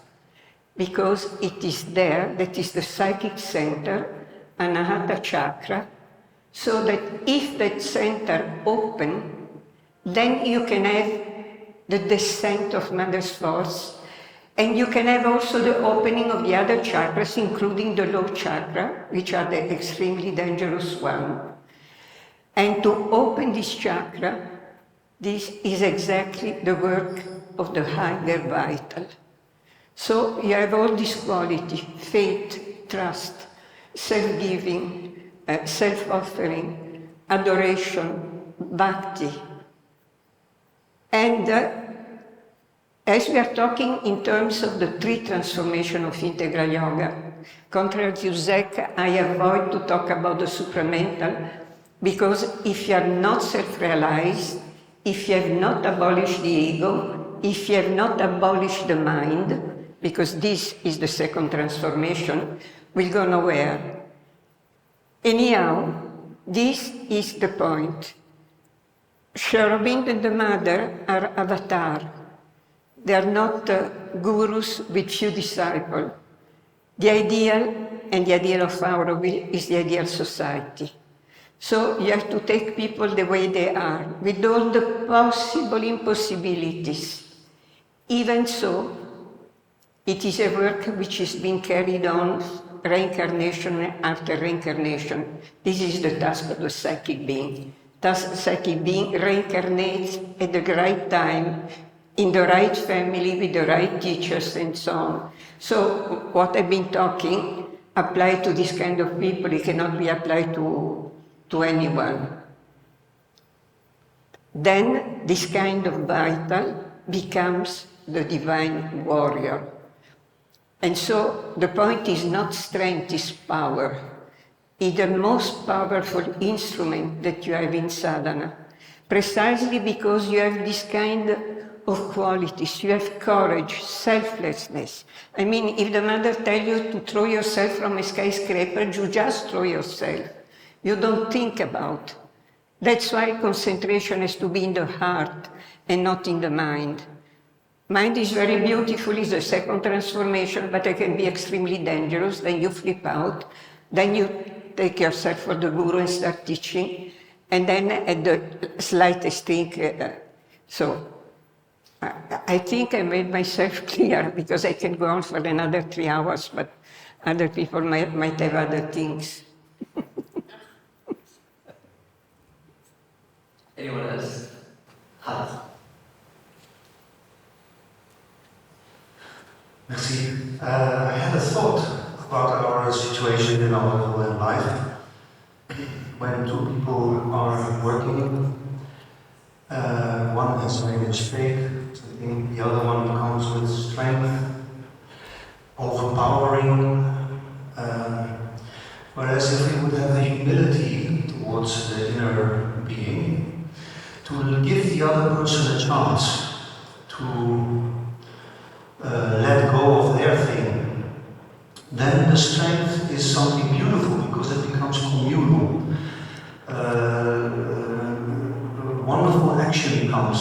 because it is there, that is the psychic center, Anahata chakra, so that if that center open, then you can have the descent of Mother's force, and you can have also the opening of the other chakras, including the low chakra, which are the extremely dangerous one. And to open this chakra, this is exactly the work of the higher vital. So you have all this quality: faith, trust, self-giving, self-offering, adoration, bhakti. And as we are talking in terms of the three transformation of integral yoga, contrary to Zech, I avoid to talk about the supramental, because if you are not self-realized, if you have not abolished the ego, if you have not abolished the mind, because this is the second transformation, will go nowhere. Anyhow, this is the point. Sri Aurobindo and the mother are avatar. They are not gurus with few disciples. The ideal, and the ideal of Auroville, is the ideal society. So you have to take people the way they are, with all the possible impossibilities. Even so, it is a work which is being carried on reincarnation after reincarnation. This is the task of the psychic being. Thus, psychic being reincarnates at the right time, in the right family, with the right teachers, and so on. So what I've been talking applied to this kind of people. It cannot be applied to anyone. Then this kind of vital becomes the divine warrior. And so the point is not strength, it's power. It's the most powerful instrument that you have in sadhana, precisely because you have this kind of qualities. You have courage, selflessness. I mean, if the mother tells you to throw yourself from a skyscraper, you just throw yourself. You don't think about. That's why concentration has to be in the heart and not in the mind. Mind is very beautiful, it's the second transformation, but it can be extremely dangerous. Then you flip out, then you take yourself for the guru and start teaching, and then at the slightest thing. So I think I made myself clear, because I can go on for another 3 hours, but other people might have other things. Anyone else? Merci. I had a thought about our situation in our whole life. When two people are working, one has very much faith, the other one comes with strength, overpowering other being, to give the other person a chance to let go of their thing, then the strength is something beautiful because it becomes communal. Wonderful action comes,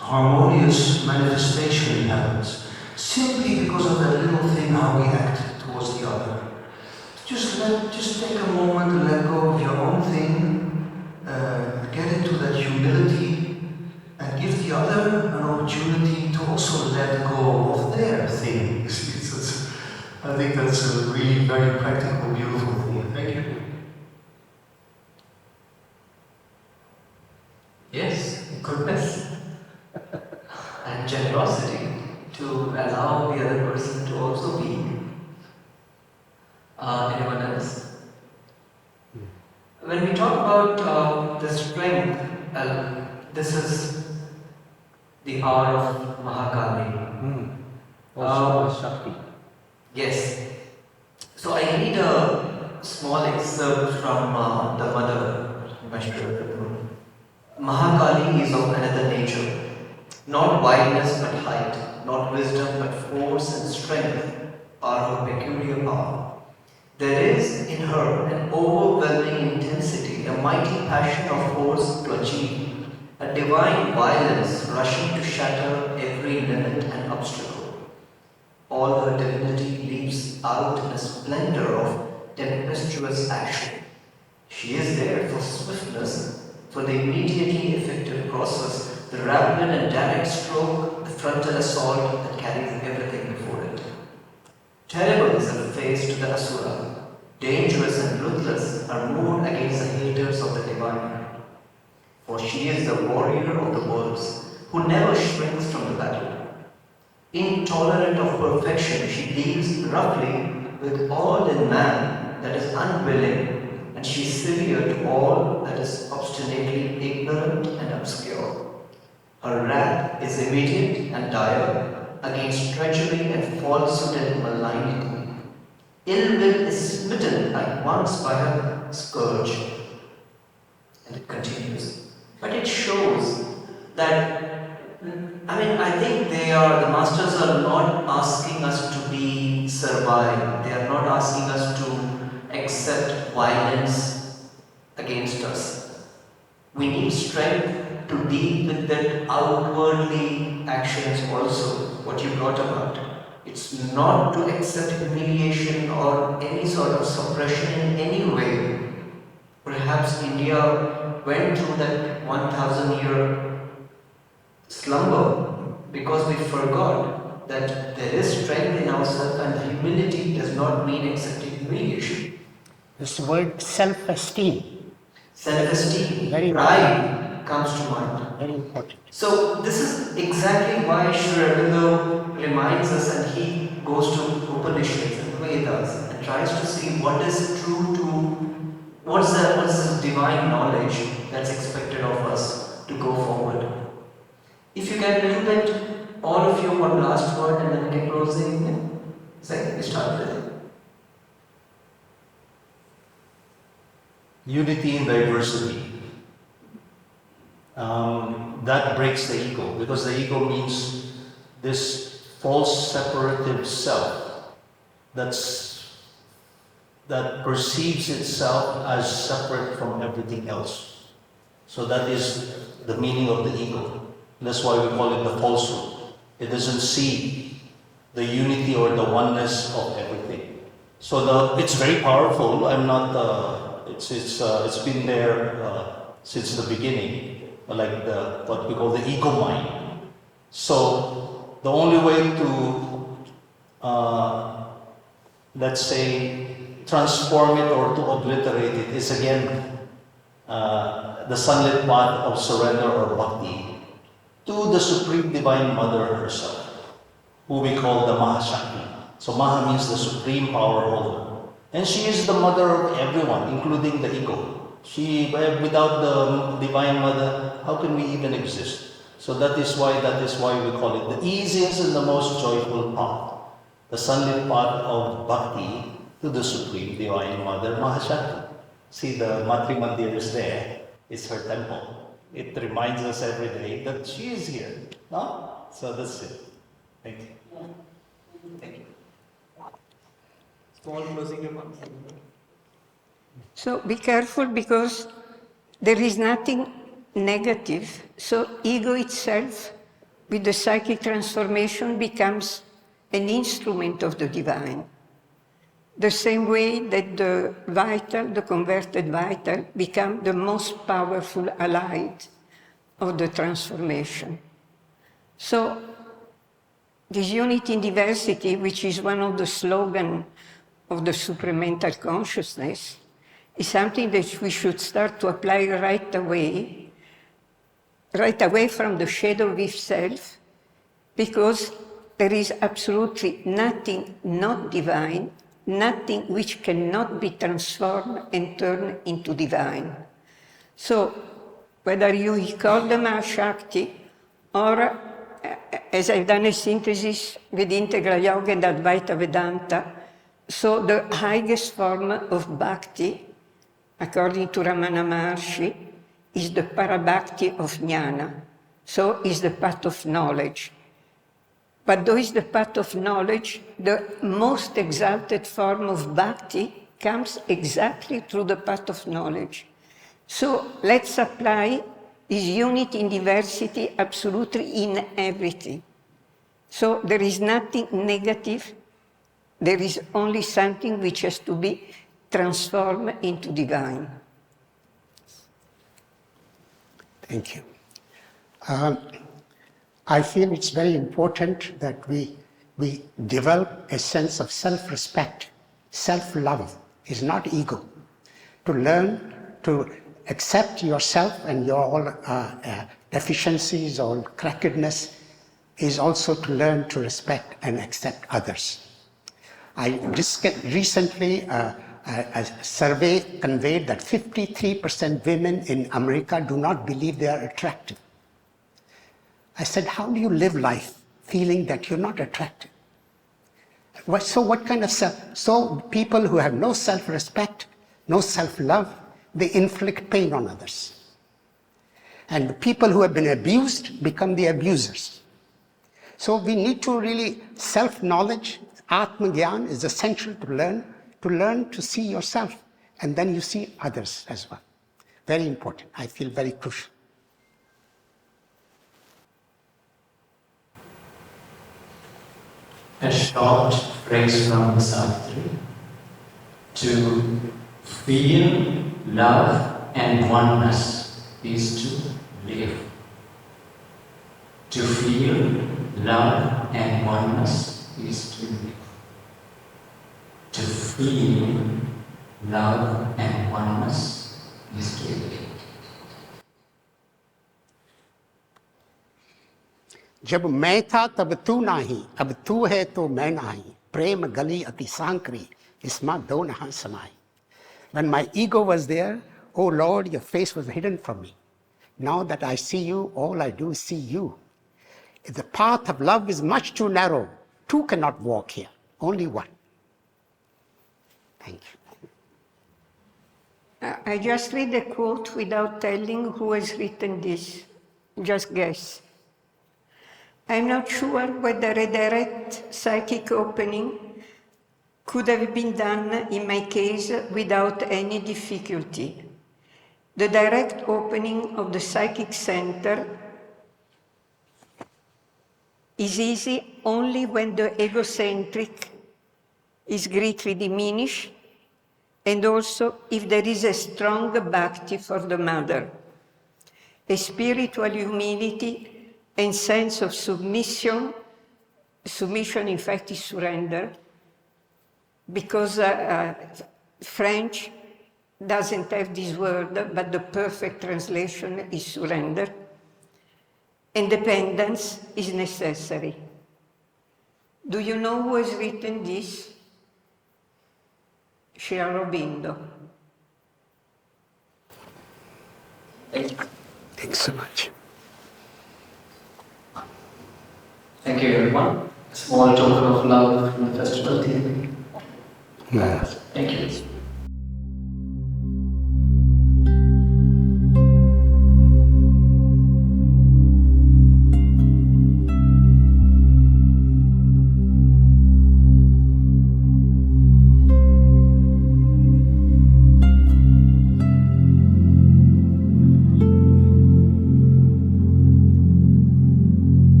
harmonious manifestation happens, simply because of that little thing how we act towards the other. Just take a moment and let go of your own thing, get into that humility, and give the other an opportunity to also let go of their thing. I think that's a really very practical, beautiful thing. Thank you. Yes, goodness and generosity to allow the other person to also be. Anyone else? When we talk about the strength, this is the hour of Mahakali. Also Shakti. Yes. So I read a small excerpt from the mother, Mahakali is of another nature, not wideness but height, not wisdom but force and strength are her peculiar power. There is in her an overwhelming intensity, a mighty passion of force to achieve, a divine violence rushing to shatter every limit and obstacle. All her divinity leaps out in a splendor of tempestuous action. She is there for swiftness, for the immediately effective process, the rapid and direct stroke, the frontal assault that carries everything before it. Terrible is her face to the Asura. Dangerous and ruthless are moved against the haters of the divine. For she is the warrior of the worlds, who never shrinks from the battle. Intolerant of perfection, she deals roughly with all in man that is unwilling, and she is severe to all that is obstinately ignorant and obscure. Her wrath is immediate and dire against treachery and falsehood and malignity. Ill will is smitten at once by her scourge. And it continues. But it shows that, I think the masters are not asking us to be servile. They are not asking us to accept violence against us. We need strength to deal with that outwardly actions also, what you brought about. It's not to accept humiliation or any sort of suppression in any way. Perhaps India went through that 1,000-year slumber because we forgot that there is strength in ourselves and the humility does not mean accepting humiliation. This word self-esteem. Self-esteem, Very pride comes to mind. Very important. So this is exactly why Sri Aurobindo reminds us, and he goes to Upanishads and Vedas and tries to see what is true to, what's this divine knowledge that's expected of us to go forward. If you can little bit, all of you, one last word and then we can close the evening. Zech, we start with it. Unity in diversity. That breaks the ego, because the ego means this false separative self that perceives itself as separate from everything else. So that is the meaning of the ego. That's why we call it the falsehood. It doesn't see the unity or the oneness of everything. So it's very powerful. I'm not. It's been there since the beginning. Like what we call the ego mind. So the only way to, let's say, transform it or to obliterate it is again the sunlit path of surrender or bhakti to the Supreme Divine Mother herself, who we call the Mahashakti. So Maha means the Supreme Power Holder. And she is the mother of everyone, including the ego. Without the Divine Mother, how can we even exist? So that is why we call it the easiest and the most joyful path, the sunlit path of bhakti to the Supreme Divine Mother Mahashakti. See, the Matri Mandir is there. is her temple. It reminds us every day that she is here. No? So that's it. Thank you. Thank you. Small closing remarks. So be careful because there is nothing negative. So ego itself, with the psychic transformation, becomes an instrument of the divine. The same way that the vital, the converted vital, become the most powerful allied of the transformation. So this unity in diversity, which is one of the slogans of the supramental consciousness, is something that we should start to apply right away from the shadow of self, because there is absolutely nothing not divine, nothing which cannot be transformed and turned into divine. So, whether you call them Shakti, or as I've done a synthesis with Integral Yoga and Advaita Vedanta, so the highest form of bhakti, according to Ramana Maharshi, is the parabhakti of jnana, so is the path of knowledge. But though is the path of knowledge, the most exalted form of bhakti comes exactly through the path of knowledge. So let's apply this unity in diversity absolutely in everything. So there is nothing negative, there is only something which has to be transformed into divine. Thank you. I feel it's very important that we develop a sense of self-respect. Self-love is not ego. To learn to accept yourself and your all deficiencies or crookedness is also to learn to respect and accept others. I just recently, a survey conveyed that 53% women in America do not believe they are attractive. I said, how do you live life feeling that you're not attractive? So what kind of so people who have no self-respect, no self-love, they inflict pain on others. And the people who have been abused become the abusers. So we need to really self-knowledge. Atma Gyan is essential to learn to see yourself, and then you see others as well. Very important. I feel very crucial. A short phrase from Savitri: to feel love and oneness is to live. To feel love and oneness is to live. To feel love and oneness is to live. जब मैं था तब तू नाही, अब तू है तो मैं नाही, प्रेम गली अति सांकरी, इसमा दो नहा समाई. When my ego was there, oh Lord, your face was hidden from me. Now that I see you, all I do is see you. The path of love is much too narrow. Two cannot walk here, only one. Thank you. I just read the quote without telling who has written this. Just guess. I'm not sure whether a direct psychic opening could have been done in my case without any difficulty. The direct opening of the psychic center is easy only when the egocentric is greatly diminished, and also if there is a strong bhakti for the mother, a spiritual humility and sense of submission. Submission, in fact, is surrender, because French doesn't have this word, but the perfect translation is surrender. Independence is necessary. Do you know who has written this? Sri Aurobindo. Thanks so much. Thank you, everyone. Small token of love from the festival team. Yes. Thank you.